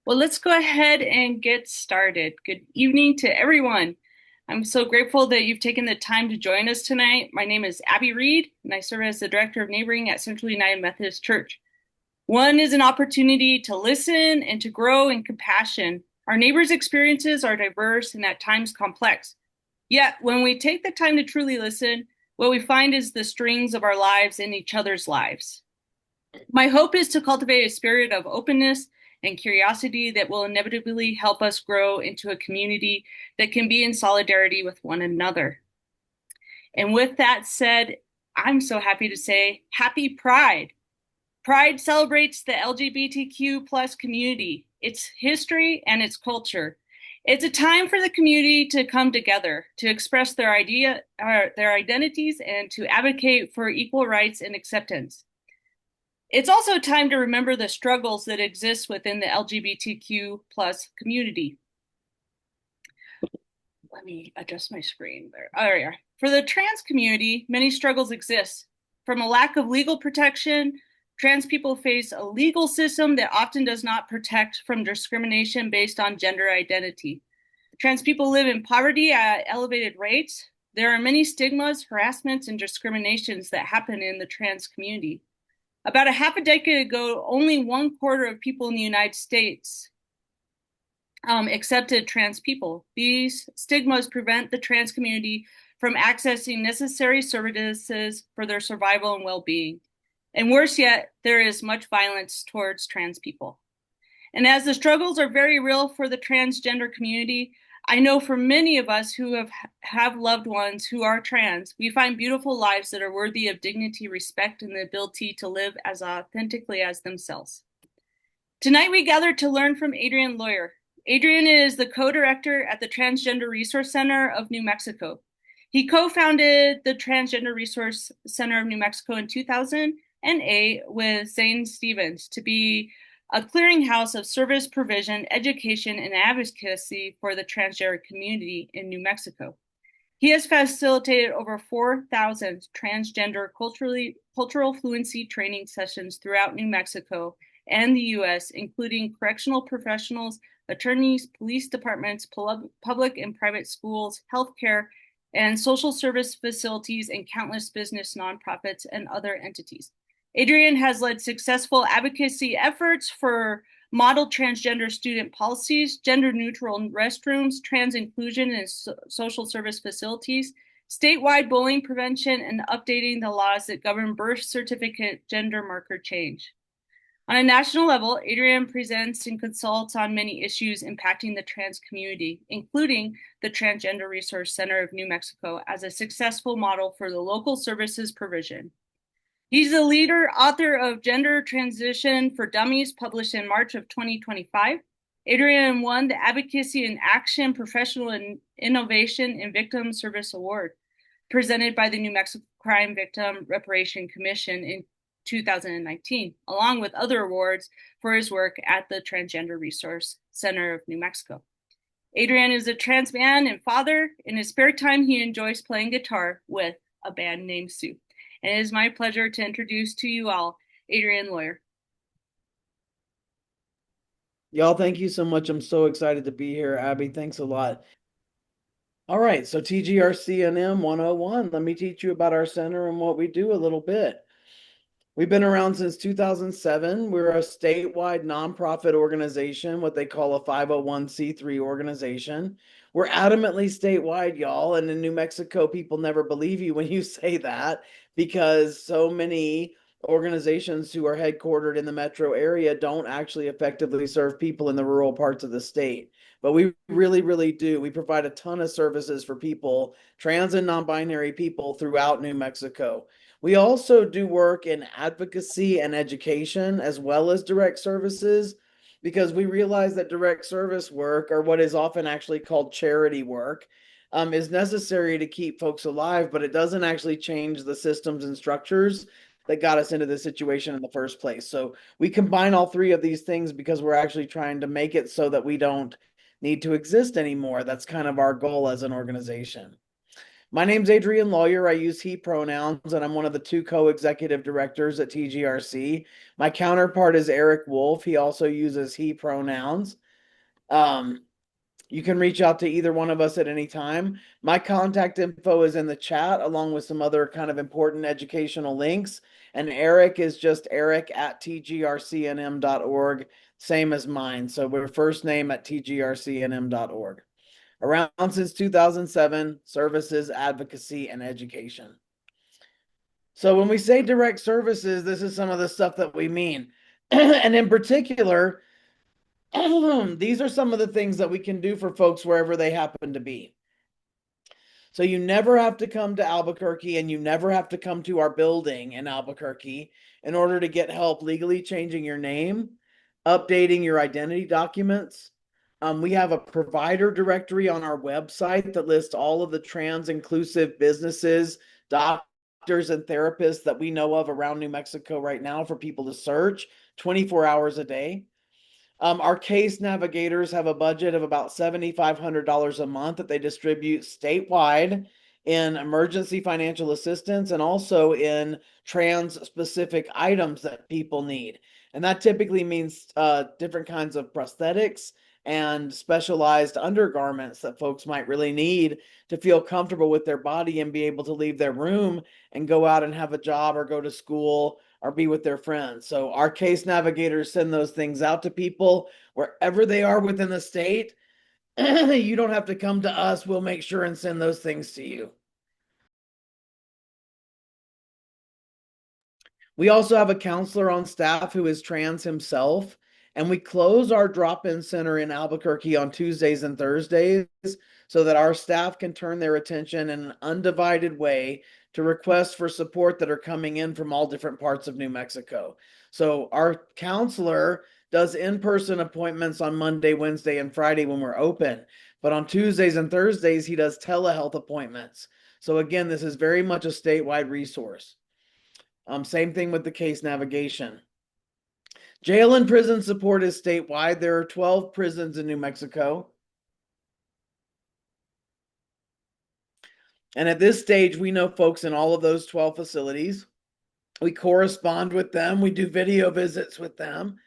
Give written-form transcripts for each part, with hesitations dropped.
Well, let's go ahead and get started. Good evening to everyone. I'm so grateful that you've taken the time to join us tonight. My name is Abby Reed, and I serve as the Director of Neighboring at Central United Methodist Church. One is an opportunity to listen and to grow in compassion. Our neighbors' experiences are diverse and at times complex. Yet, when we take the time to truly listen, what we find is the strings of our lives in each other's lives. My hope is to cultivate a spirit of openness and curiosity that will inevitably help us grow into a community that can be in solidarity with one another. And with that said, I'm so happy to say happy Pride. Pride celebrates the LGBTQ plus community, its history, and its culture. It's a time for the community to come together, to express their identities, and to advocate for equal rights and acceptance. It's also time to remember the struggles that exist within the LGBTQ plus community. Let me adjust my screen there. Oh, there we are. For the trans community, many struggles exist. From a lack of legal protection, trans people face a legal system that often does not protect from discrimination based on gender identity. Trans people live in poverty at elevated rates. There are many stigmas, harassments, and discriminations that happen in the trans community. About a half a decade ago, only 1/4 of people in the United States accepted trans people. These stigmas prevent the trans community from accessing necessary services for their survival and well-being. And worse yet, there is much violence towards trans people. And as the struggles are very real for the transgender community, I know for many of us who have loved ones who are trans, we find beautiful lives that are worthy of dignity, respect, and the ability to live as authentically as themselves. Tonight we gather to learn from Adrien Lawyer. Adrien is the co-director at the Transgender Resource Center of New Mexico. He co-founded the Transgender Resource Center of New Mexico in 2008 with Zane Stephens to be a clearinghouse of service provision, education, and advocacy for the transgender community in New Mexico. He has facilitated over 4,000 transgender cultural fluency training sessions throughout New Mexico and the U.S., including correctional professionals, attorneys, police departments, public and private schools, healthcare, and social service facilities, and countless business, nonprofits, and other entities. Adrien has led successful advocacy efforts for model transgender student policies, gender-neutral restrooms, trans inclusion in social service facilities, statewide bullying prevention, and updating the laws that govern birth certificate gender marker change. On a national level, Adrien presents and consults on many issues impacting the trans community, including the Transgender Resource Center of New Mexico as a successful model for the local services provision. He's the leader, author of Gender Transition for Dummies, published in March of 2025. Adrien won the Advocacy in Action Professional Innovation in Victim Service Award, presented by the New Mexico Crime Victim Reparation Commission in 2019, along with other awards for his work at the Transgender Resource Center of New Mexico. Adrien is a trans man and father. In his spare time, he enjoys playing guitar with a band named Sue. And it is my pleasure to introduce to you all Adrien Lawyer. Y'all, thank you so much. I'm so excited to be here, Abby. Thanks a lot. All right, so TGRCNM 101. Let me teach you about our center and what we do a little bit. We've been around since 2007. We're a statewide nonprofit organization, what they call a 501c3 organization. We're adamantly statewide, y'all. And in New Mexico, people never believe you when you say that because so many organizations who are headquartered in the metro area don't actually effectively serve people in the rural parts of the state. But we really, really do. We provide a ton of services for people, trans and non-binary people throughout New Mexico. We also do work in advocacy and education as well as direct services because we realize that direct service work, or what is often actually called charity work, is necessary to keep folks alive, but it doesn't actually change the systems and structures that got us into this situation in the first place. So we combine all three of these things because we're actually trying to make it so that we don't need to exist anymore. That's kind of our goal as an organization. My name's Adrien Lawyer. I use he pronouns, and I'm one of the two co-executive directors at TGRC. My counterpart is Eric Wolf. He also uses he pronouns. Um, you can reach out to either one of us at any time. My contact info is in the chat, along with some other kind of important educational links. And Eric is just Eric at tgrcnm.org, same as mine. So we're first name at tgrcnm.org. Around since 2007, services, advocacy, and education. So when we say direct services, this is some of the stuff that we mean. And in particular, these are some of the things that we can do for folks wherever they happen to be. So you never have to come to Albuquerque, and you never have to come to our building in Albuquerque in order to get help legally changing your name, updating your identity documents. We have a provider directory on our website that lists all of the trans inclusive businesses, doctors, and therapists that we know of around New Mexico right now for people to search 24 hours a day. Our case navigators have a budget of about $7,500 a month that they distribute statewide in emergency financial assistance and also in trans specific items that people need. And that typically means different kinds of prosthetics and specialized undergarments that folks might really need to feel comfortable with their body and be able to leave their room and go out and have a job or go to school or be with their friends. So our case navigators send those things out to people wherever they are within the state. You don't have to come to us. We'll make sure and send those things to you. We also have a counselor on staff who is trans himself, and we close our drop-in center in Albuquerque on Tuesdays and Thursdays so that our staff can turn their attention in an undivided way to requests for support that are coming in from all different parts of New Mexico. So our counselor does in-person appointments on Monday, Wednesday, and Friday when we're open, but on Tuesdays and Thursdays, he does telehealth appointments. So again, this is very much a statewide resource. Same thing with the case navigation. Jail and prison support is statewide. There are 12 prisons in New Mexico. And at this stage, we know folks in all of those 12 facilities. We correspond with them. We do video visits with them.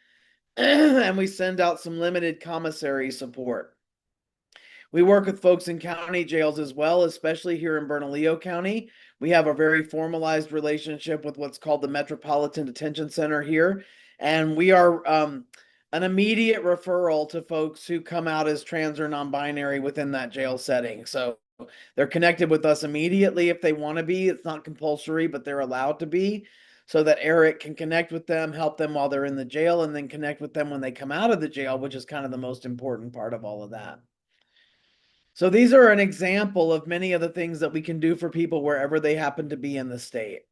And we send out some limited commissary support. We work with folks in county jails as well, especially here in Bernalillo County. We have a very formalized relationship with what's called the Metropolitan Detention Center here. And we are an immediate referral to folks who come out as trans or non-binary within that jail setting. So they're connected with us immediately if they want to be. It's not compulsory, but they're allowed to be, so that Eric can connect with them, help them while they're in the jail, and then connect with them when they come out of the jail, which is kind of the most important part of all of that. So these are an example of many of the things that we can do for people wherever they happen to be in the state.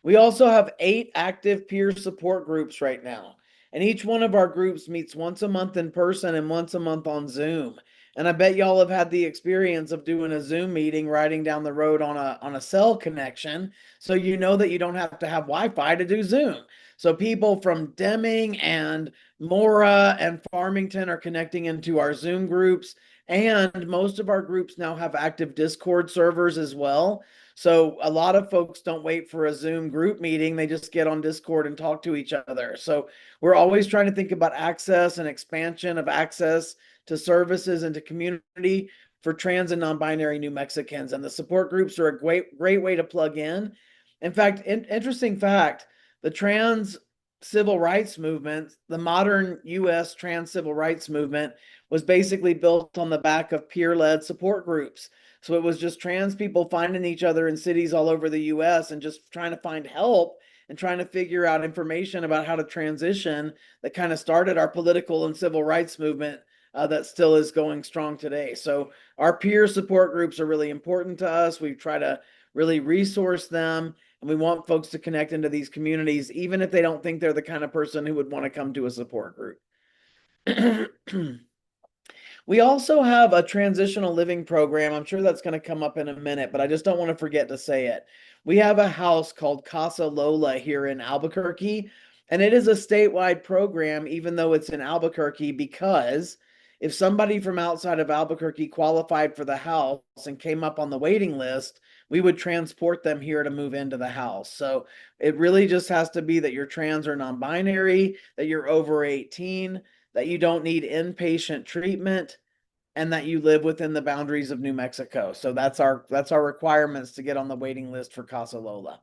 We also have 8 active peer support groups right now. And each one of our groups meets once a month in person and once a month on Zoom. And I bet y'all have had the experience of doing a Zoom meeting riding down the road on a cell connection. So you know that you don't have to have Wi-Fi to do Zoom. So people from Deming and Mora and Farmington are connecting into our Zoom groups. And most of our groups now have active Discord servers as well. So a lot of folks don't wait for a Zoom group meeting. They just get on Discord and talk to each other. So we're always trying to think about access and expansion of access to services and to community for trans and non-binary New Mexicans. And the support groups are a great way to plug in. In fact, interesting fact, the trans civil rights movement, the modern US trans civil rights movement, was basically built on the back of peer-led support groups. So it was just trans people finding each other in cities all over the US and just trying to find help and trying to figure out information about how to transition that kind of started our political and civil rights movement that still is going strong today. So our peer support groups are really important to us. We try to really resource them, and we want folks to connect into these communities, even if they don't think they're the kind of person who would want to come to a support group. We also have a transitional living program. I'm sure that's going to come up in a minute, but I just don't want to forget to say it. We have a house called Casa Lola here in Albuquerque, and it is a statewide program, even though it's in Albuquerque, because if somebody from outside of Albuquerque qualified for the house and came up on the waiting list, we would transport them here to move into the house. So it really just has to be that you're trans or non-binary, that you're over 18, that you don't need inpatient treatment, and that you live within the boundaries of New Mexico. So that's our requirements to get on the waiting list for Casa Lola.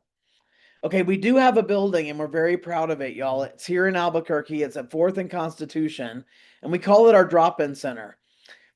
Okay, we do have a building and we're very proud of it, y'all. It's here in Albuquerque. It's at 4th and Constitution, and we call it our drop-in center.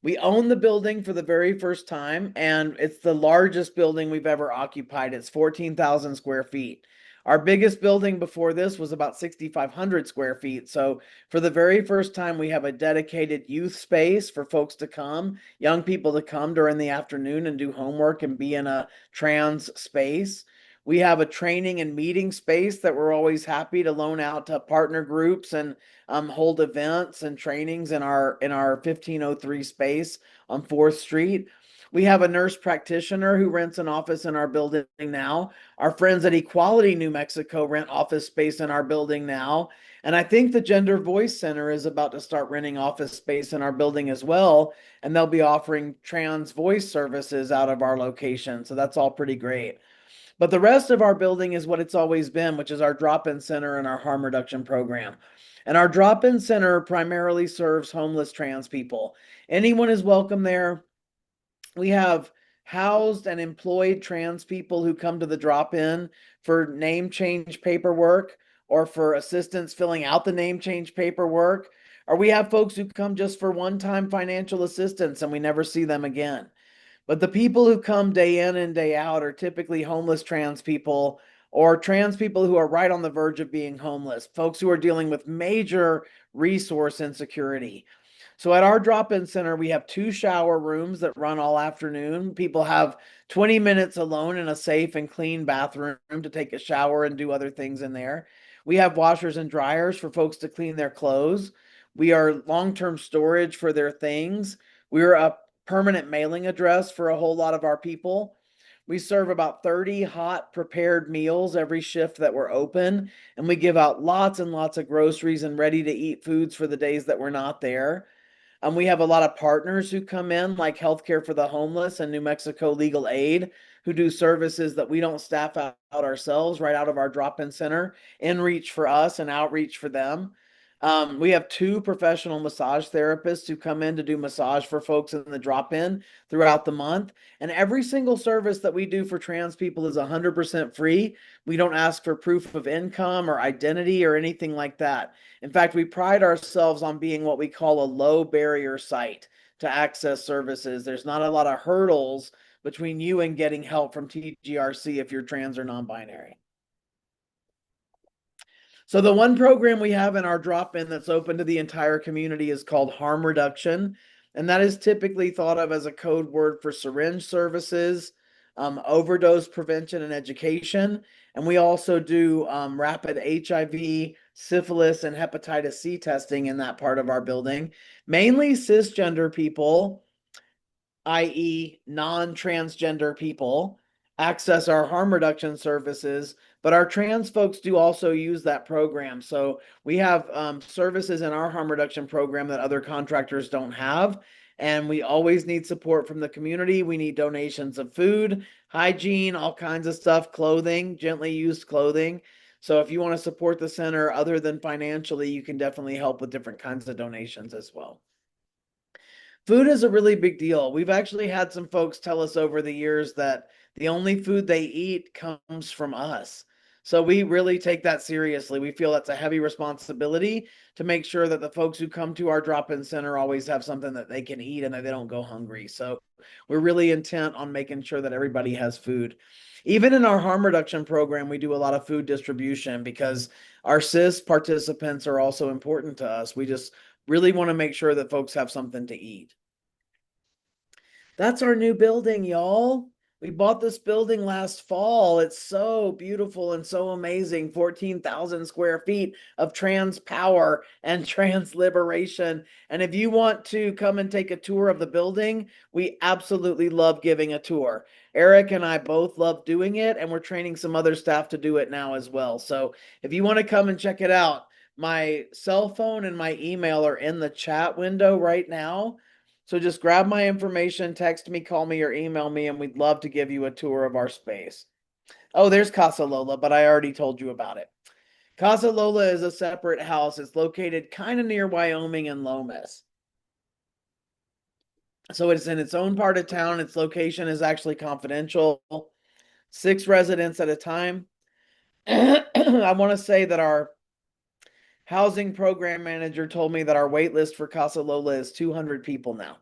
We own the building for the very first time, and it's the largest building we've ever occupied. It's 14,000 square feet. Our biggest building before this was about 6,500 square feet. So for the very first time, we have a dedicated youth space for folks to come, young people to come during the afternoon and do homework and be in a trans space. We have a training and meeting space that we're always happy to loan out to partner groups and hold events and trainings in our 1503 space on 4th Street. We have a nurse practitioner who rents an office in our building now. Our friends at Equality New Mexico rent office space in our building now. And I think the Gender Voice Center is about to start renting office space in our building as well. And they'll be offering trans voice services out of our location. So that's all pretty great. But the rest of our building is what it's always been, which is our drop-in center and our harm reduction program. And our drop-in center primarily serves homeless trans people. Anyone is welcome there. We have housed and employed trans people who come to the drop-in for name change paperwork or for assistance filling out the name change paperwork. Or we have folks who come just for one-time financial assistance and we never see them again. But the people who come day in and day out are typically homeless trans people or trans people who are right on the verge of being homeless, folks who are dealing with major resource insecurity. So at our drop-in center, we have 2 shower rooms that run all afternoon. People have 20 minutes alone in a safe and clean bathroom to take a shower and do other things in there. We have washers and dryers for folks to clean their clothes. We are long-term storage for their things. We're a permanent mailing address for a whole lot of our people. We serve about 30 hot prepared meals every shift that we're open, and we give out lots and lots of groceries and ready to eat foods for the days that we're not there. We have a lot of partners who come in, like Healthcare for the Homeless and New Mexico Legal Aid, who do services that we don't staff out ourselves right out of our drop-in center, in reach for us and outreach for them. We have 2 professional massage therapists who come in to do massage for folks in the drop-in throughout the month. And every single service that we do for trans people is 100% free. We don't ask for proof of income or identity or anything like that. In fact, we pride ourselves on being what we call a low barrier site to access services. There's not a lot of hurdles between you and getting help from TGRC if you're trans or non-binary. So the one program we have in our drop-in that's open to the entire community is called harm reduction. And that is typically thought of as a code word for syringe services, overdose prevention and education. And we also do rapid HIV, syphilis, and hepatitis C testing in that part of our building. Mainly cisgender people, i.e. non-transgender people, access our harm reduction services, but our trans folks do also use that program. So we have services in our harm reduction program that other contractors don't have. And we always need support from the community. We need donations of food, hygiene, all kinds of stuff, clothing, gently used clothing. So if you want to support the center other than financially, you can definitely help with different kinds of donations as well. Food is a really big deal. We've actually had some folks tell us over the years that the only food they eat comes from us. So we really take that seriously. We feel that's a heavy responsibility to make sure that the folks who come to our drop-in center always have something that they can eat and that they don't go hungry. So we're really intent on making sure that everybody has food. Even in our harm reduction program, we do a lot of food distribution because our cis participants are also important to us. We just really want to make sure that folks have something to eat. That's our new building, y'all. We bought this building last fall. It's so beautiful and so amazing. 14,000 square feet of trans power and trans liberation. And if you want to come and take a tour of the building, we absolutely love giving a tour. Eric and I both love doing it, and we're training some other staff to do it now as well. So if you want to come and check it out, My cell phone and my email are in the chat window right now. So just grab my information, text me, call me, or email me, and we'd love to give you a tour of our space. Oh, there's Casa Lola, but I already told you about it. Casa Lola is a separate house. It's located kind of near Wyoming and Lomas. So it's in its own part of town. Its location is actually confidential, 6 residents at a time. I want to say that our housing program manager told me that our wait list for Casa Lola is 200 people now.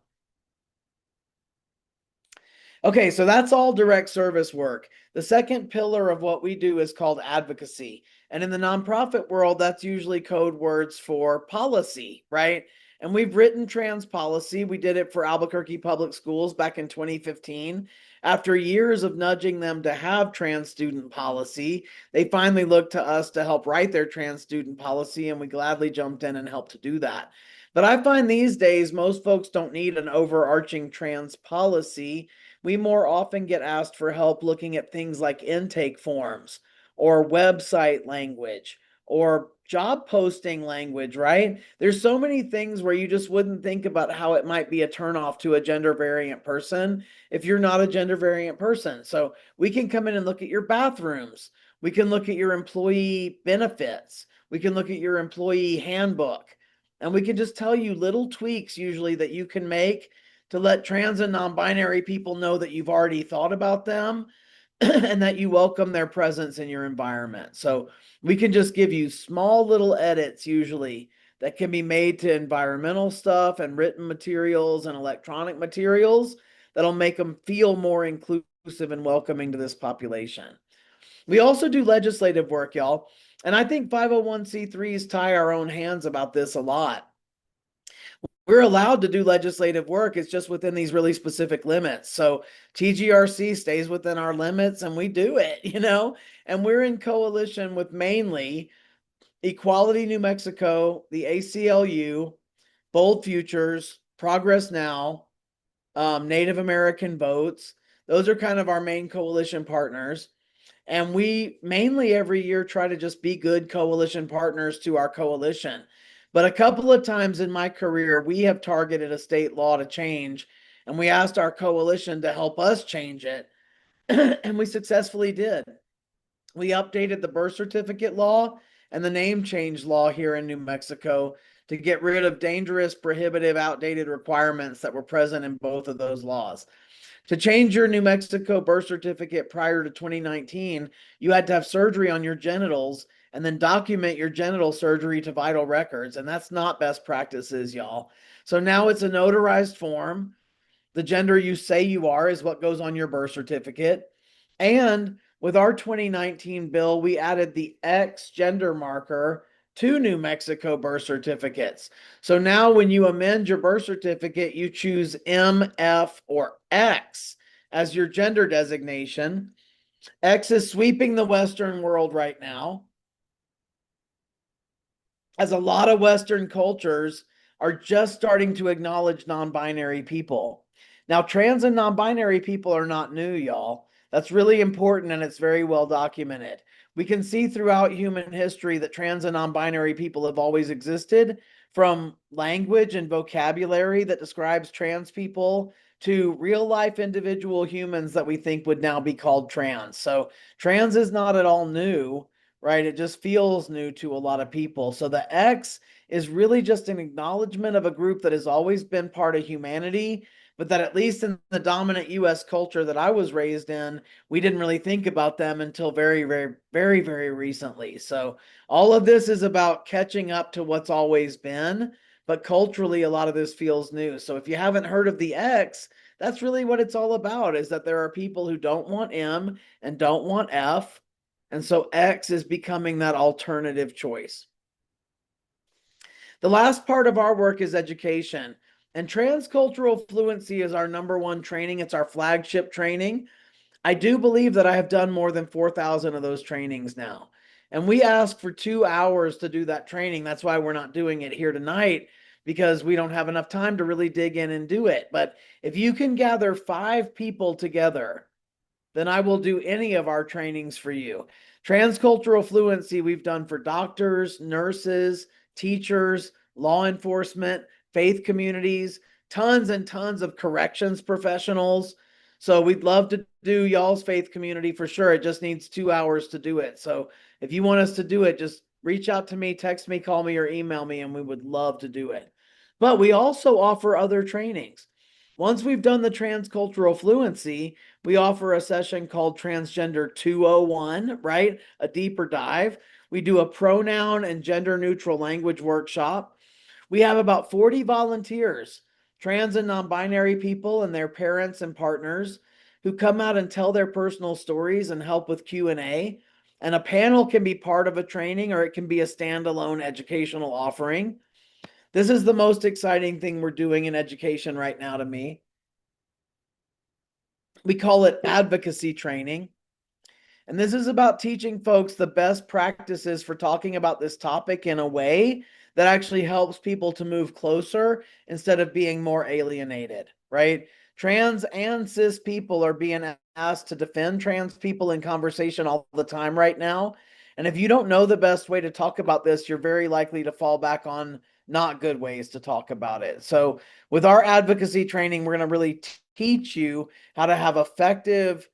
Okay, so that's all direct service work. The second pillar of what we do is called advocacy. And in the nonprofit world, that's usually code words for policy, right? And we've written trans policy. We did it for Albuquerque Public Schools back in 2015. After years of nudging them to have trans student policy, they finally looked to us to help write their trans student policy, and we gladly jumped in and helped to do that. But I find these days most folks don't need an overarching trans policy. We more often get asked for help looking at things like intake forms or website language or job posting language, right? There's so many things where you just wouldn't think about how it might be a turnoff to a gender variant person if you're not a gender variant person. So we can come in and look at your bathrooms. We can look at your employee benefits. We can look at your employee handbook. And we can just tell you little tweaks usually that you can make to let trans and non-binary people know that you've already thought about them and that you welcome their presence in your environment. So we can just give you small little edits usually that can be made to environmental stuff and written materials and electronic materials that'll make them feel more inclusive and welcoming to this population. We also do legislative work, y'all. And I think 501c3s tie our own hands about this a lot. We're allowed to do legislative work. It's just within these really specific limits. So TGRC stays within our limits and we do it, and we're in coalition with mainly Equality New Mexico, the ACLU, Bold Futures, Progress Now, Native American Votes. Those are kind of our main coalition partners. And we mainly every year try to just be good coalition partners to our coalition. But a couple of times in my career, we have targeted a state law to change, and we asked our coalition to help us change it. And we successfully did. We updated the birth certificate law and the name change law here in New Mexico to get rid of dangerous, prohibitive, outdated requirements that were present in both of those laws. To change your New Mexico birth certificate prior to 2019, you had to have surgery on your genitals and then document your genital surgery to vital records. And that's not best practices, y'all. So now it's a notarized form. The gender you say you are is what goes on your birth certificate. And with our 2019 bill, we added the X gender marker to New Mexico birth certificates. So now when you amend your birth certificate, you choose M, F, or X as your gender designation. X is sweeping the Western world right now, as a lot of Western cultures are just starting to acknowledge non-binary people. Now, trans and non-binary people are not new, y'all. That's really important and it's very well documented. We can see throughout human history that trans and non-binary people have always existed, from language and vocabulary that describes trans people to real life individual humans that we think would now be called trans. So trans is not at all new, right? It just feels new to a lot of people. So the X is really just an acknowledgement of a group that has always been part of humanity, but that at least in the dominant US culture that I was raised in, we didn't really think about them until very, very, very, very recently. So all of this is about catching up to what's always been, but culturally, a lot of this feels new. So if you haven't heard of the X, that's really what it's all about, is that there are people who don't want M and don't want F. And so X is becoming that alternative choice. The last part of our work is education. And transcultural fluency is our #1 training. It's our flagship training. I do believe that I have done more than 4,000 of those trainings now. And we ask for 2 hours to do that training. That's why we're not doing it here tonight, because we don't have enough time to really dig in and do it. But if you can gather 5 people together, then I will do any of our trainings for you. Transcultural fluency we've done for doctors, nurses, teachers, law enforcement, faith communities, tons and tons of corrections professionals. So we'd love to do y'all's faith community for sure. It just needs 2 hours to do it. So if you want us to do it, just reach out to me, text me, call me, or email me, and we would love to do it. But we also offer other trainings. Once we've done the transcultural fluency, we offer a session called Transgender 201, right? A deeper dive. We do a pronoun and gender neutral language workshop. We have about 40 volunteers, trans and non-binary people and their parents and partners, who come out and tell their personal stories and help with Q&A. And a panel can be part of a training, or it can be a standalone educational offering. This is the most exciting thing we're doing in education right now to me. We call it advocacy training. And this is about teaching folks the best practices for talking about this topic in a way that actually helps people to move closer instead of being more alienated, right? Trans and cis people are being asked to defend trans people in conversation all the time right now. And if you don't know the best way to talk about this, you're very likely to fall back on not good ways to talk about it. So with our advocacy training, we're going to really teach you how to have effective,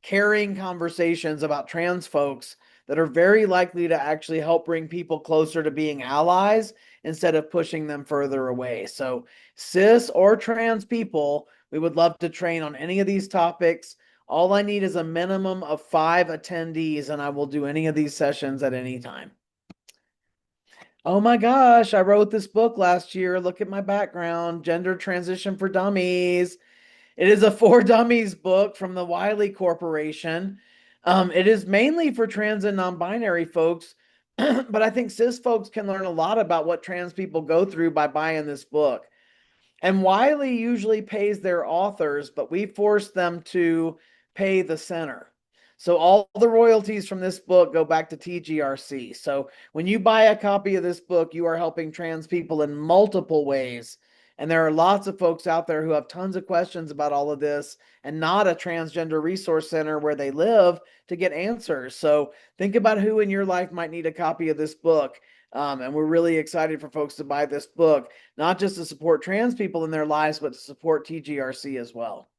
caring conversations about trans folks that are very likely to actually help bring people closer to being allies instead of pushing them further away. So cis or trans people, we would love to train on any of these topics. All I need is a minimum of 5 attendees, and I will do any of these sessions at any time. Oh my gosh, I wrote this book last year. Look at my background, Gender Transition for Dummies. It is a For Dummies book from the Wiley Corporation. It is mainly for trans and non-binary folks, but I think cis folks can learn a lot about what trans people go through by buying this book. And Wiley usually pays their authors, but we force them to pay the center. So all the royalties from this book go back to TGRC. So when you buy a copy of this book, you are helping trans people in multiple ways. And there are lots of folks out there who have tons of questions about all of this and not a transgender resource center where they live to get answers. So think about who in your life might need a copy of this book. And we're really excited for folks to buy this book, not just to support trans people in their lives, but to support TGRC as well.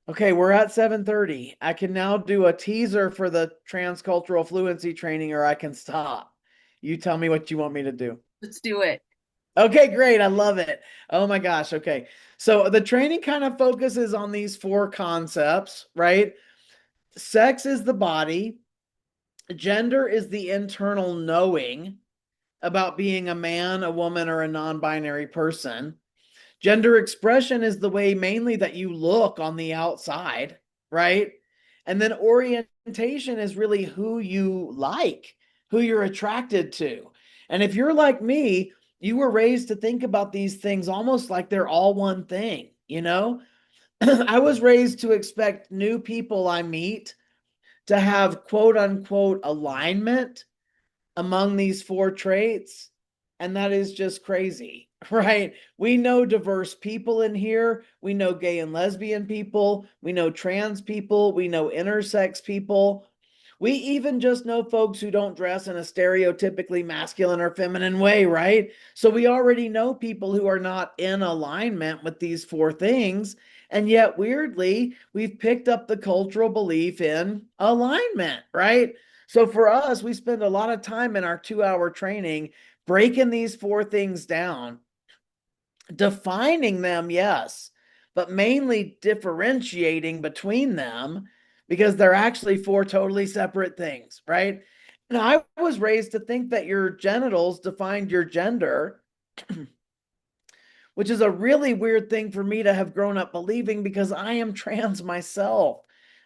Okay, we're at 7:30. I can now do a teaser for the transcultural fluency training, or I can stop. You tell me what you want me to do. Let's do it. Okay, great. I love it. Oh my gosh. Okay. So the training kind of focuses on these 4 concepts, right? Sex is the body. Gender is the internal knowing about being a man, a woman, or a non-binary person. Gender expression is the way mainly that you look on the outside, right? And then orientation is really who you like, who you're attracted to. And if you're like me, you were raised to think about these things almost like they're all one thing, you know? I was raised to expect new people I meet to have quote unquote alignment among these 4 traits. And that is just crazy, right? We know diverse people in here. We know gay and lesbian people. We know trans people. We know intersex people. We even just know folks who don't dress in a stereotypically masculine or feminine way, right? So we already know people who are not in alignment with these 4 things. And yet, weirdly, we've picked up the cultural belief in alignment, right? So for us, we spend a lot of time in our 2-hour training breaking these 4 things down, defining them, yes, but mainly differentiating between them because they're actually 4 totally separate things, right? And I was raised to think that your genitals defined your gender, which is a really weird thing for me to have grown up believing because I am trans myself.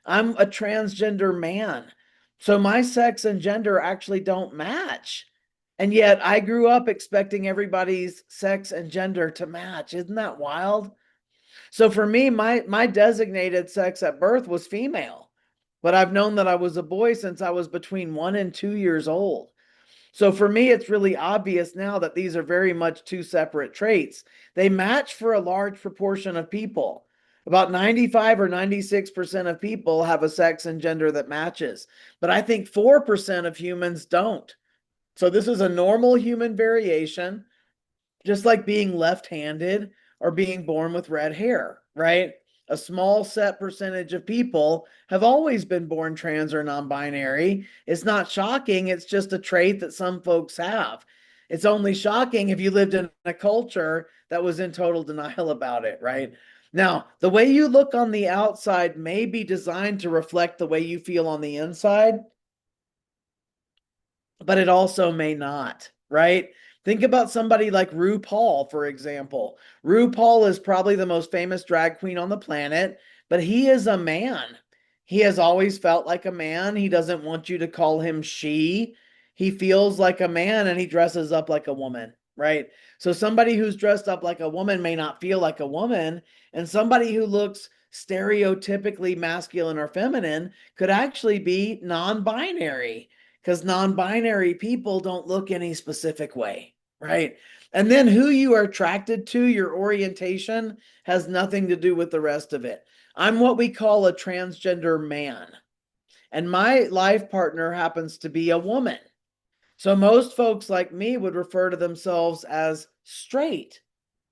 I'm a transgender man. So my sex and gender actually don't match. And yet I grew up expecting everybody's sex and gender to match. Isn't that wild? So for me, my designated sex at birth was female, but I've known that I was a boy since I was between 1 and 2 years old. So for me, it's really obvious now that these are very much 2 separate traits. They match for a large proportion of people, About 95 or 96% of people have a sex and gender that matches, but I think 4% of humans don't. So this is a normal human variation, just like being left-handed or being born with red hair, right? A small set percentage of people have always been born trans or non-binary. It's not shocking. It's just a trait that some folks have. It's only shocking if you lived in a culture that was in total denial about it, right? Now, the way you look on the outside may be designed to reflect the way you feel on the inside, but it also may not, right? Think about somebody like RuPaul, for example. RuPaul is probably the most famous drag queen on the planet, but he is a man. He has always felt like a man. He doesn't want you to call him she. He feels like a man and he dresses up like a woman, right? So somebody who's dressed up like a woman may not feel like a woman, and somebody who looks stereotypically masculine or feminine could actually be non-binary, because non-binary people don't look any specific way, right? And then who you are attracted to, your orientation, has nothing to do with the rest of it. I'm what we call a transgender man, and my life partner happens to be a woman. So most folks like me would refer to themselves as straight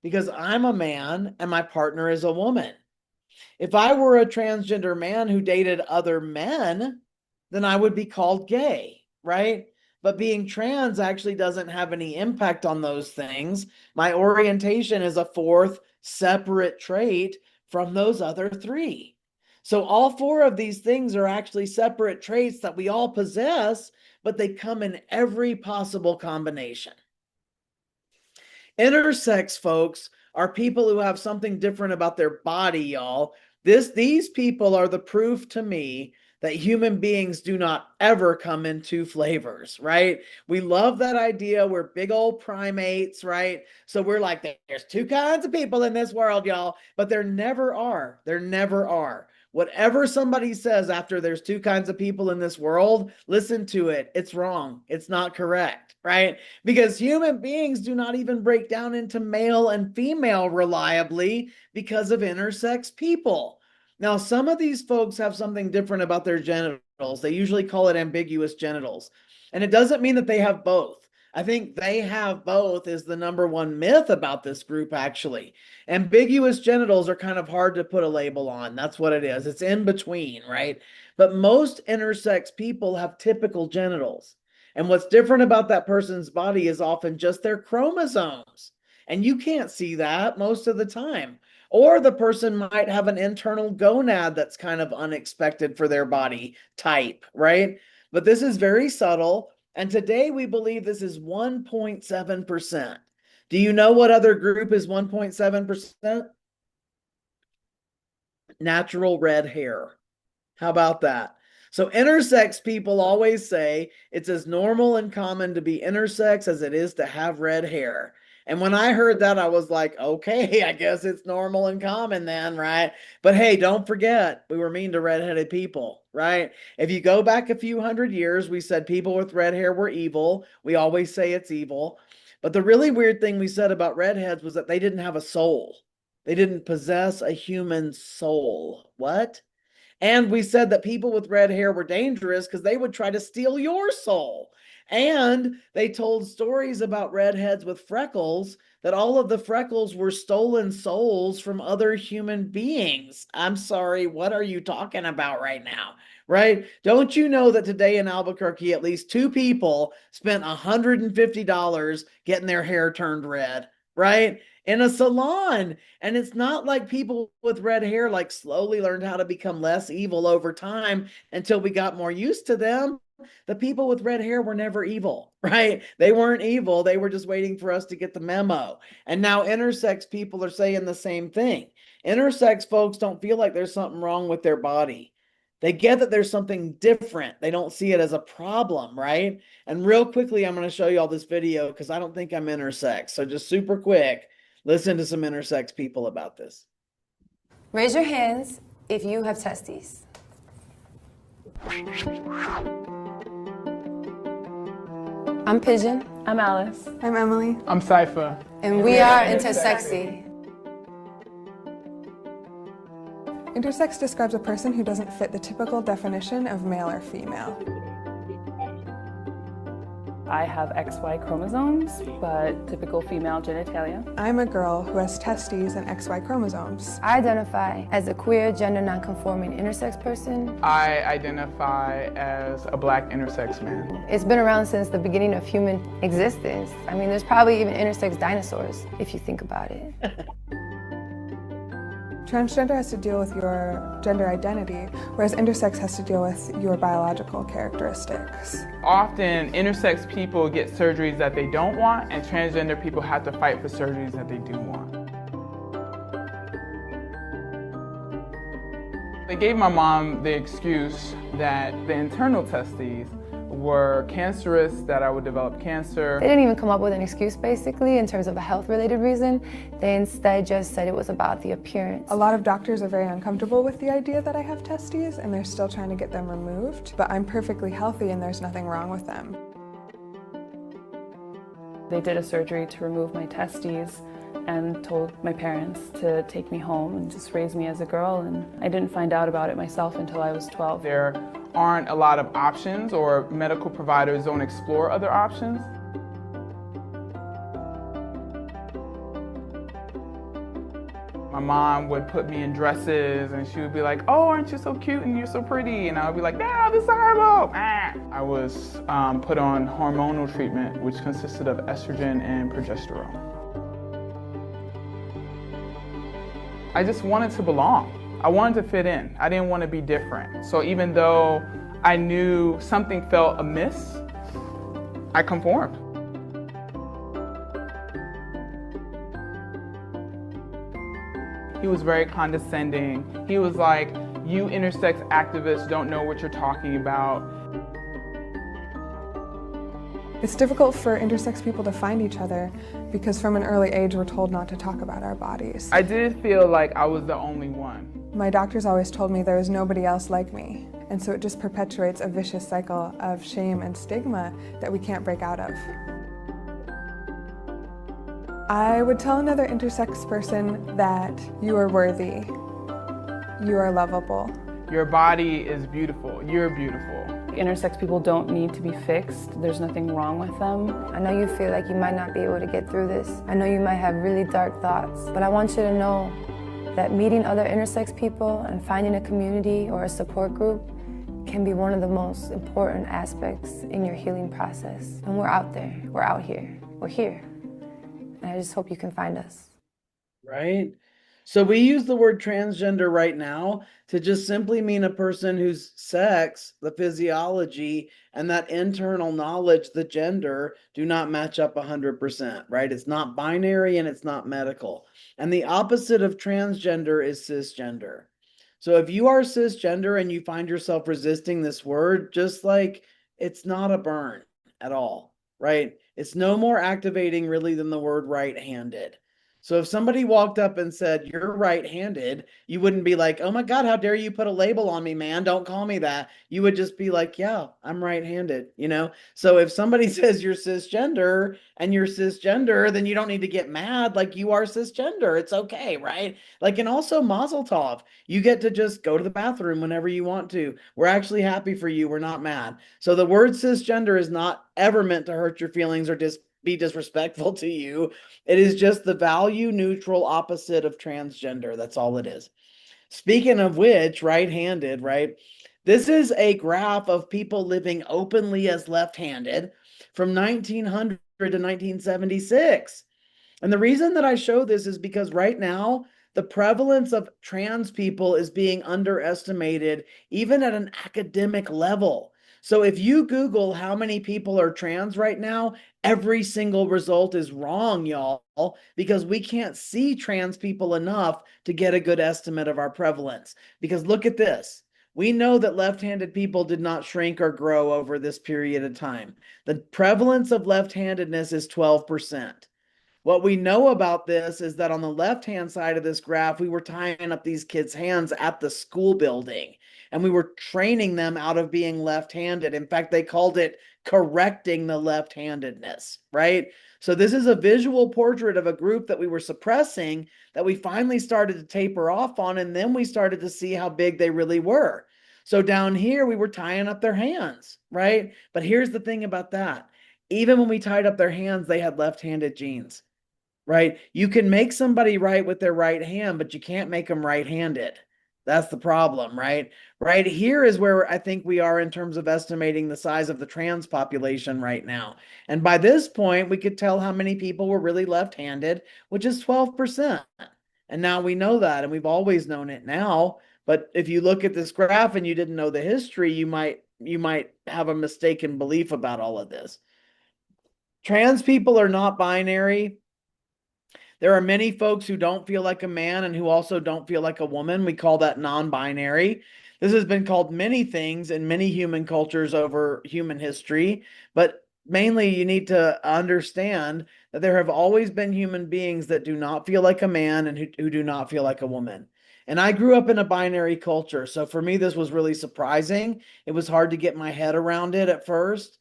because I'm a man and my partner is a woman. If I were a transgender man who dated other men, then I would be called gay, right? But being trans actually doesn't have any impact on those things. My orientation is a fourth separate trait from those other three. So all four of these things are actually separate traits that we all possess, but they come in every possible combination. Intersex folks are people who have something different about their body, y'all. These people are the proof to me that human beings do not ever come in two flavors, right? We love that idea. We're big old primates, right? So we're like, there's two kinds of people in this world, y'all, but there never are. There never are. Whatever somebody says after there's two kinds of people in this world, listen to it. It's wrong. It's not correct, right? Because human beings do not even break down into male and female reliably because of intersex people. Now, some of these folks have something different about their genitals. They usually call it ambiguous genitals. And it doesn't mean that they have both. I think they have both is the number one myth about this group, actually. Ambiguous genitals are kind of hard to put a label on. That's what it is. It's in between, right? But most intersex people have typical genitals. And what's different about that person's body is often just their chromosomes. And you can't see that most of the time. Or the person might have an internal gonad that's kind of unexpected for their body type, right? But this is very subtle. And today we believe this is 1.7%. Do you know what other group is 1.7%? Natural red hair. How about that? So intersex people always say it's as normal and common to be intersex as it is to have red hair. And when I heard that, I was like, okay, I guess it's normal and common then, right? But hey, don't forget, we were mean to redheaded people, right? If you go back a few hundred years, we said people with red hair were evil. We always say it's evil. But the really weird thing we said about redheads was that they didn't have a soul. They didn't possess a human soul. What? And we said that people with red hair were dangerous because they would try to steal your soul. And they told stories about redheads with freckles, that all of the freckles were stolen souls from other human beings. I'm sorry, what are you talking about right now? Right? Don't you know that today in Albuquerque, at least two people spent $150 getting their hair turned red, right? In a salon. And it's not like people with red hair like slowly learned how to become less evil over time until we got more used to them. The people with red hair were never evil, right? They weren't evil. They were just waiting for us to get the memo. And now intersex people are saying the same thing. Intersex folks don't feel like there's something wrong with their body. They get that there's something different. They don't see it as a problem, right? And real quickly, I'm going to show you all this video because I don't think I'm intersex. So just super quick, listen to some intersex people about this. Raise your hands if you have testes. I'm Pigeon. I'm Alice. I'm Emily. I'm Cypher. And we are Intersexy. Intersex describes a person who doesn't fit the typical definition of male or female. I have XY chromosomes, but typical female genitalia. I'm a girl who has testes and XY chromosomes. I identify as a queer, gender nonconforming intersex person. I identify as a Black intersex man. It's been around since the beginning of human existence. I mean, there's probably even intersex dinosaurs, if you think about it. Transgender has to deal with your gender identity, whereas intersex has to deal with your biological characteristics. Often, intersex people get surgeries that they don't want, and transgender people have to fight for surgeries that they do want. They gave my mom the excuse that the internal testes were cancerous, that I would develop cancer. They didn't even come up with an excuse, basically, in terms of a health-related reason. They instead just said it was about the appearance. A lot of doctors are very uncomfortable with the idea that I have testes, and they're still trying to get them removed, but I'm perfectly healthy and there's nothing wrong with them. They did a surgery to remove my testes and told my parents to take me home and just raise me as a girl, and I didn't find out about it myself until I was 12. There aren't a lot of options, or medical providers don't explore other options. My mom would put me in dresses and she would be like, "Oh, aren't you so cute and you're so pretty?" And I would be like, "No, this is horrible." I was put on hormonal treatment, which consisted of estrogen and progesterone. I just wanted to belong. I wanted to fit in. I didn't want to be different. So even though I knew something felt amiss, I conformed. He was very condescending. He was like, "You intersex activists don't know what you're talking about." It's difficult for intersex people to find each other because from an early age we're told not to talk about our bodies. I did feel like I was the only one. My doctors always told me there was nobody else like me, and so it just perpetuates a vicious cycle of shame and stigma that we can't break out of. I would tell another intersex person that you are worthy, you are lovable. Your body is beautiful, you're beautiful. Intersex people don't need to be fixed. There's nothing wrong with them. I know you feel like you might not be able to get through this. I know you might have really dark thoughts, but I want you to know that meeting other intersex people and finding a community or a support group can be one of the most important aspects in your healing process. And we're out there, we're out here, we're here. And I just hope you can find us. Right? So we use the word transgender right now to just simply mean a person whose sex, the physiology, and that internal knowledge, the gender, do not match up 100%, right? It's not binary and it's not medical. And the opposite of transgender is cisgender. So if you are cisgender and you find yourself resisting this word, just like it's not a burn at all, right? It's no more activating really than the word right-handed. So if somebody walked up and said, "You're right-handed," you wouldn't be like, "Oh my God, how dare you put a label on me, man? Don't call me that." You would just be like, "Yeah, I'm right-handed," you know? So if somebody says you're cisgender and you're cisgender, then you don't need to get mad. Like, you are cisgender. It's okay, right? Like, and also mazel tov. You get to just go to the bathroom whenever you want to. We're actually happy for you. We're not mad. So the word cisgender is not ever meant to hurt your feelings or be disrespectful to you. It is just the value neutral opposite of transgender. That's all it is. Speaking of which, right-handed, right? This is a graph of people living openly as left-handed from 1900 to 1976. And the reason that I show this is because right now, the prevalence of trans people is being underestimated, even at an academic level. So if you Google how many people are trans right now, every single result is wrong, y'all, because we can't see trans people enough to get a good estimate of our prevalence. Because look at this. We know that left-handed people did not shrink or grow over this period of time. The prevalence of left-handedness is 12%. What we know about this is that on the left-hand side of this graph, we were tying up these kids' hands at the school building, and we were training them out of being left-handed. In fact, they called it correcting the left-handedness, right? So this is a visual portrait of a group that we were suppressing that we finally started to taper off on, and then we started to see how big they really were. So down here, we were tying up their hands, right? But here's the thing about that. Even when we tied up their hands, they had left-handed genes, right? You can make somebody write with their right hand, but you can't make them right-handed. That's the problem, right? Right here is where I think we are in terms of estimating the size of the trans population right now. And by this point, we could tell how many people were really left-handed, which is 12%. And now we know that, and we've always known it now. But if you look at this graph and you didn't know the history, you might have a mistaken belief about all of this. Trans people are not binary. There are many folks who don't feel like a man and who also don't feel like a woman. We call that non-binary. This has been called many things in many human cultures over human history, but mainly you need to understand that there have always been human beings that do not feel like a man and who do not feel like a woman. And I grew up in a binary culture, so for me this was really surprising. It was hard to get my head around it at first.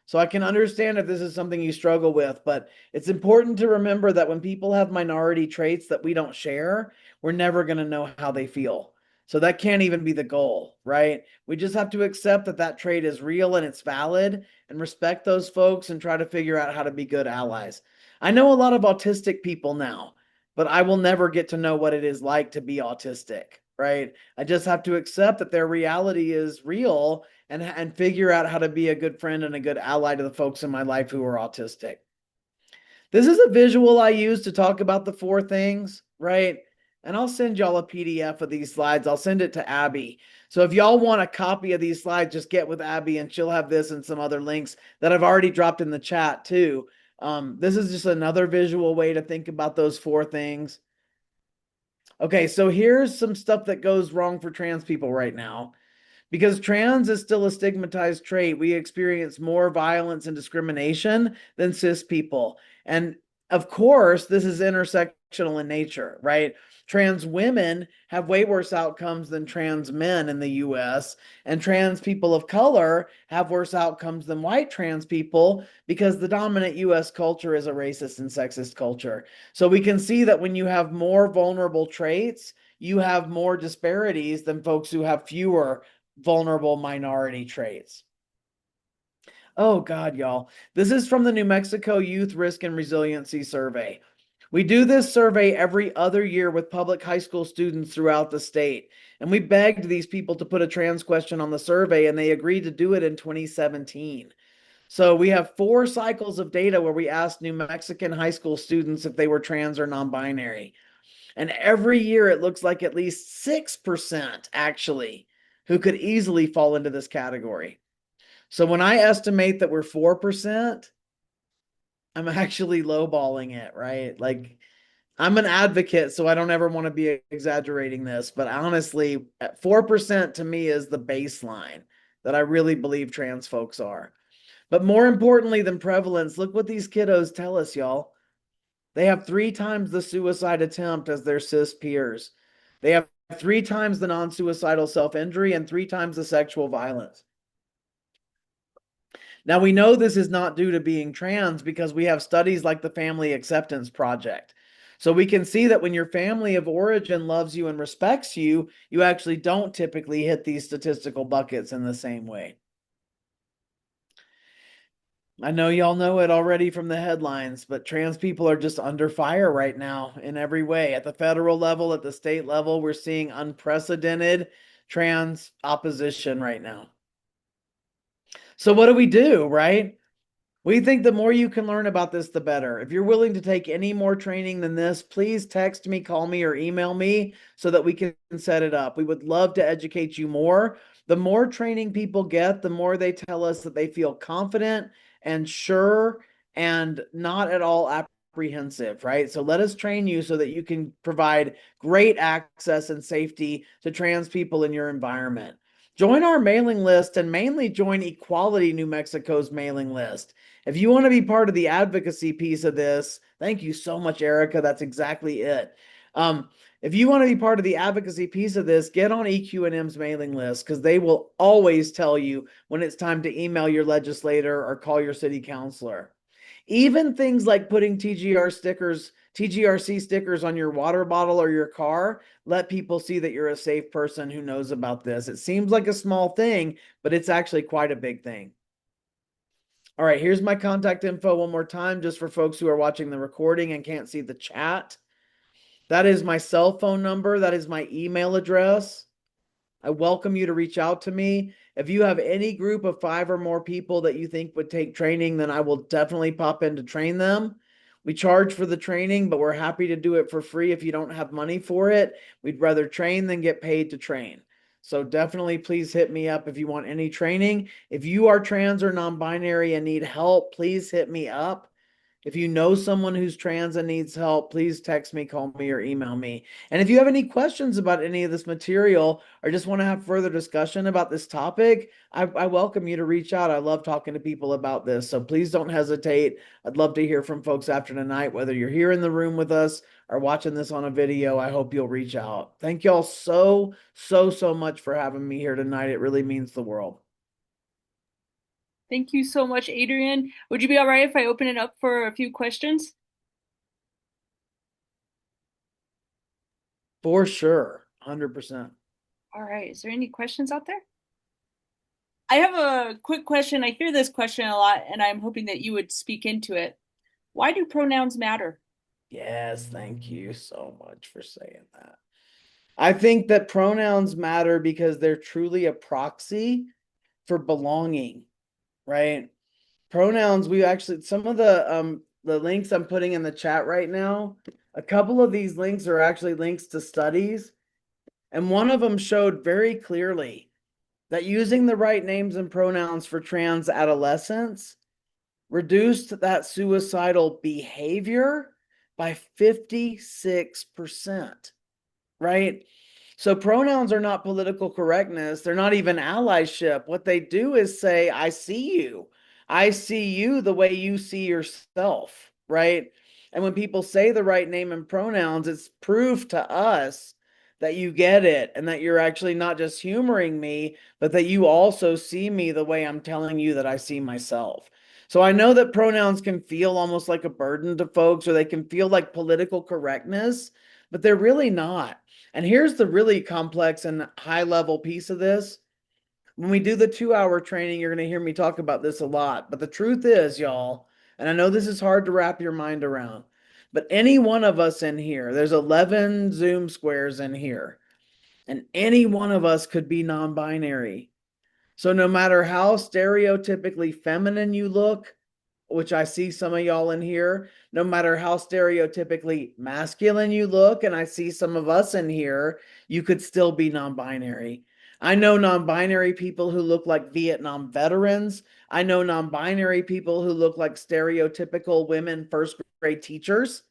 So I can understand if this is something you struggle with, but it's important to remember that when people have minority traits that we don't share, we're never going to know how they feel. So that can't even be the goal, right? We just have to accept that that trait is real and it's valid and respect those folks and try to figure out how to be good allies. I know a lot of autistic people now, but I will never get to know what it is like to be autistic, right? I just have to accept that their reality is real and figure out how to be a good friend and a good ally to the folks in my life who are autistic. This is a visual I use to talk about the 4 things, right? And I'll send y'all a PDF of these slides. I'll send it to Abby. So if y'all want a copy of these slides, just get with Abby and she'll have this and some other links that I've already dropped in the chat too. This is just another visual way to think about those 4 things. Okay, so here's some stuff that goes wrong for trans people right now. Because trans is still a stigmatized trait, we experience more violence and discrimination than cis people. And of course, this is intersectional in nature, right? Trans women have way worse outcomes than trans men in the US, and trans people of color have worse outcomes than white trans people because the dominant US culture is a racist and sexist culture. So we can see that when you have more vulnerable traits, you have more disparities than folks who have fewer vulnerable minority traits. Oh God, y'all. This is from the New Mexico Youth Risk and Resiliency Survey. We do this survey every other year with public high school students throughout the state. And we begged these people to put a trans question on the survey, and they agreed to do it in 2017. So we have 4 cycles of data where we asked New Mexican high school students if they were trans or non-binary. And every year it looks like at least 6% actually who could easily fall into this category. So when I estimate that we're 4%, I'm actually lowballing it, right? Like, I'm an advocate, so I don't ever want to be exaggerating this, but honestly, 4% to me is the baseline that I really believe trans folks are. But more importantly than prevalence, look what these kiddos tell us, y'all. They have 3 times the suicide attempt as their cis peers. They have 3 times the non-suicidal self-injury and 3 times the sexual violence. Now, we know this is not due to being trans because we have studies like the Family Acceptance Project. So we can see that when your family of origin loves you and respects you, you actually don't typically hit these statistical buckets in the same way. I know y'all know it already from the headlines, but trans people are just under fire right now in every way. At the federal level, at the state level, we're seeing unprecedented trans opposition right now. So what do, right? We think the more you can learn about this, the better. If you're willing to take any more training than this, please text me, call me, or email me so that we can set it up. We would love to educate you more. The more training people get, the more they tell us that they feel confident and sure and not at all apprehensive, right? So let us train you so that you can provide great access and safety to trans people in your environment. Join our mailing list and mainly join Equality New Mexico's mailing list. If you want to be part of the advocacy piece of this, thank you so much, Erica. That's exactly it. If you want to be part of the advocacy piece of this, get on EQ&M's mailing list because they will always tell you when it's time to email your legislator or call your city councilor. Even things like putting TGRC stickers on your water bottle or your car, let people see that you're a safe person who knows about this. It seems like a small thing, but it's actually quite a big thing. All right, here's my contact info one more time, just for folks who are watching the recording and can't see the chat. That is my cell phone number. That is my email address. I welcome you to reach out to me. If you have any group of 5 or more people that you think would take training, then I will definitely pop in to train them. We charge for the training, but we're happy to do it for free if you don't have money for it. We'd rather train than get paid to train. So definitely please hit me up if you want any training. If you are trans or non-binary and need help, please hit me up. If you know someone who's trans and needs help, please text me, call me, or email me. And if you have any questions about any of this material or just want to have further discussion about this topic, I welcome you to reach out. I love talking to people about this. So please don't hesitate. I'd love to hear from folks after tonight, whether you're here in the room with us or watching this on a video. I hope you'll reach out. Thank y'all so much for having me here tonight. It really means the world. Thank you so much, Adrien. Would you be all right if I open it up for a few questions? For sure, 100%. All right, is there any questions out there? I have a quick question. I hear this question a lot, and I'm hoping that you would speak into it. Why do pronouns matter? Yes, thank you so much for saying that. I think that pronouns matter because they're truly a proxy for belonging, right? Pronouns, we actually, some of the links I'm putting in the chat right now, a couple of these links are actually links to studies. And one of them showed very clearly that using the right names and pronouns for trans adolescents reduced that suicidal behavior by 56%, right? So pronouns are not political correctness. They're not even allyship. What they do is say, I see you. I see you the way you see yourself, right? And when people say the right name and pronouns, it's proof to us that you get it and that you're actually not just humoring me, but that you also see me the way I'm telling you that I see myself. So I know that pronouns can feel almost like a burden to folks, or they can feel like political correctness, but they're really not. And here's the really complex and high level piece of this. When we do the 2-hour training, you're going to hear me talk about this a lot. But the truth is, y'all, and I know this is hard to wrap your mind around, but any one of us in here, there's 11 Zoom squares in here, and any one of us could be non-binary. So no matter how stereotypically feminine you look, which I see some of y'all in here, no matter how stereotypically masculine you look, and I see some of us in here, you could still be non-binary. I know non-binary people who look like Vietnam veterans. I know non-binary people who look like stereotypical women first grade teachers.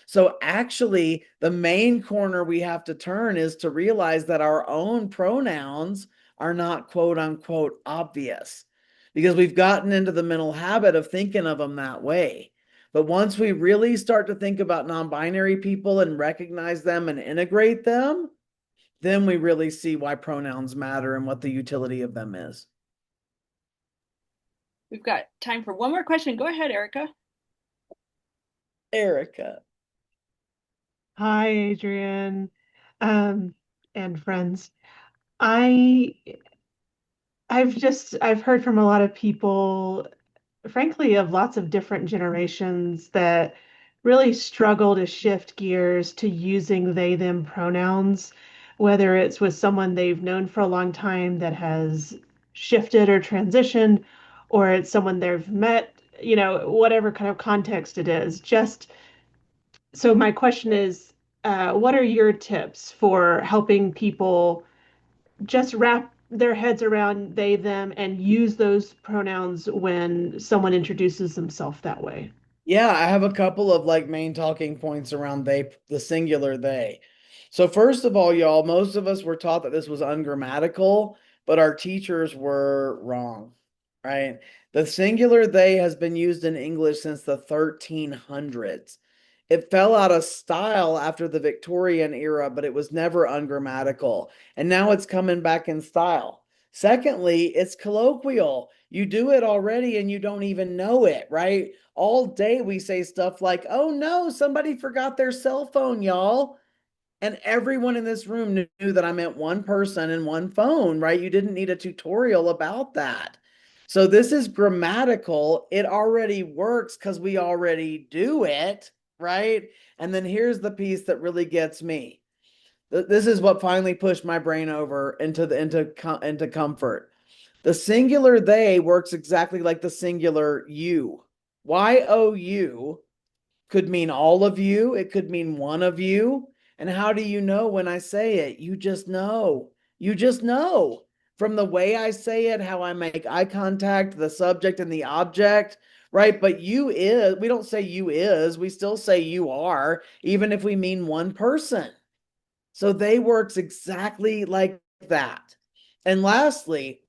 So actually, the main corner we have to turn is to realize that our own pronouns are not quote unquote obvious, because we've gotten into the mental habit of thinking of them that way. But once we really start to think about non-binary people and recognize them and integrate them, then we really see why pronouns matter and what the utility of them is. We've got time for one more question. Go ahead, Erica. Erica. Hi, Adrien, and friends. I've heard from a lot of people, frankly, of lots of different generations that really struggle to shift gears to using they, them pronouns, whether it's with someone they've known for a long time that has shifted or transitioned, or it's someone they've met, whatever kind of context it is. So my question is, what are your tips for helping people just wrap their heads around they, them, and use those pronouns when someone introduces themselves that way? Yeah, I have a couple of like main talking points around they, the singular they. So first of all, y'all, most of us were taught that this was ungrammatical, but our teachers were wrong, right? The singular they has been used in English since the 1300s. It fell out of style after the Victorian era, but it was never ungrammatical. And now it's coming back in style. Secondly, it's colloquial. You do it already and you don't even know it, right? All day we say stuff like, oh no, somebody forgot their cell phone, y'all. And everyone in this room knew that I meant one person and one phone, right? You didn't need a tutorial about that. So this is grammatical. It already works because we already do it, right? And then here's the piece that really gets me. This is what finally pushed my brain over into comfort. The singular they works exactly like the singular you. You could mean all of you, it could mean one of you. And how do you know when I say it? You just know. You just know from the way I say it, how I make eye contact, the subject and the object, right? But you is, we don't say you is, we still say you are, even if we mean one person. So they works exactly like that. And lastly,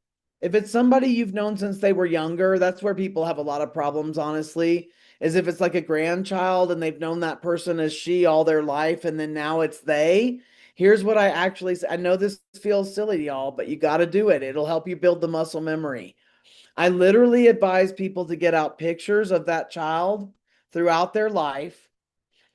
if it's somebody you've known since they were younger, that's where people have a lot of problems, honestly, is if it's like a grandchild and they've known that person as she all their life and then now it's they. Here's what I actually say. I know this feels silly to y'all, but you got to do it. It'll help you build the muscle memory. I literally advise people to get out pictures of that child throughout their life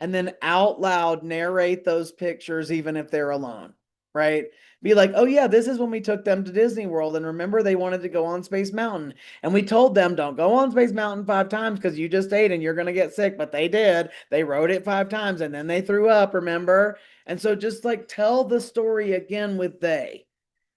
and then out loud narrate those pictures even if they're alone, right? Be like, oh yeah, this is when we took them to Disney World and remember they wanted to go on Space Mountain and we told them don't go on Space Mountain 5 times because you just ate and you're going to get sick, but they did. They rode it 5 times and then they threw up, remember? And so just like tell the story again with they.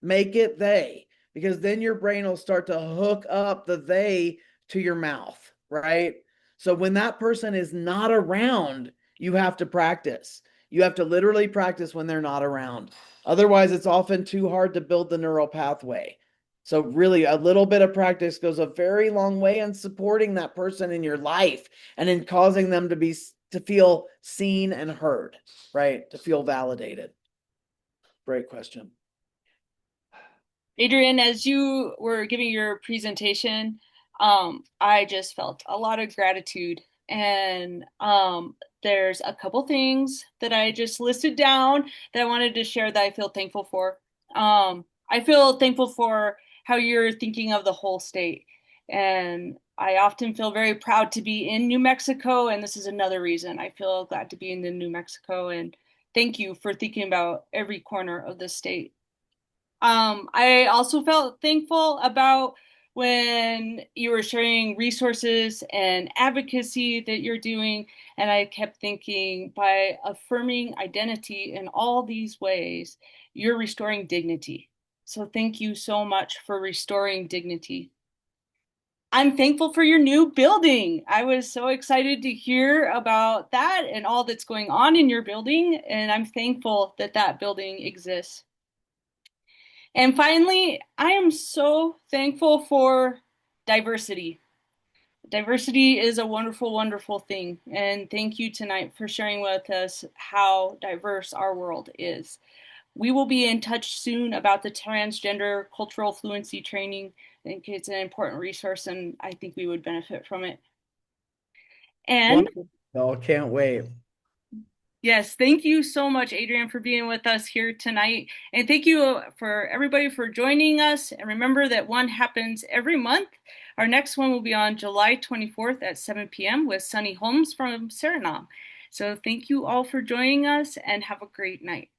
Make it they, because then your brain will start to hook up the they to your mouth, right? So when that person is not around, you have to practice. You have to literally practice when they're not around. Otherwise, it's often too hard to build the neural pathway. So really, a little bit of practice goes a very long way in supporting that person in your life and in causing them to feel seen and heard, right? To feel validated. Great question. Adrien, as you were giving your presentation, I just felt a lot of gratitude. And there's a couple things that I just listed down that I wanted to share that I feel thankful for. I feel thankful for how you're thinking of the whole state. And I often feel very proud to be in New Mexico. And this is another reason I feel glad to be in the New Mexico. And thank you for thinking about every corner of the state. I also felt thankful about when you were sharing resources and advocacy that you're doing. And I kept thinking by affirming identity in all these ways, you're restoring dignity. So thank you so much for restoring dignity. I'm thankful for your new building. I was so excited to hear about that and all that's going on in your building. And I'm thankful that that building exists. And finally, I am so thankful for diversity. Diversity is a wonderful, wonderful thing. And thank you tonight for sharing with us how diverse our world is. We will be in touch soon about the Transgender Cultural Fluency training. I think it's an important resource and I think we would benefit from it. And wonderful. Can't wait. yes, thank you so much, Adrien, for being with us here tonight. And thank you for everybody for joining us. And remember that one happens every month. Our next one will be on July 24th at 7 p.m. with Sunny Holmes from Suriname. So thank you all for joining us and have a great night.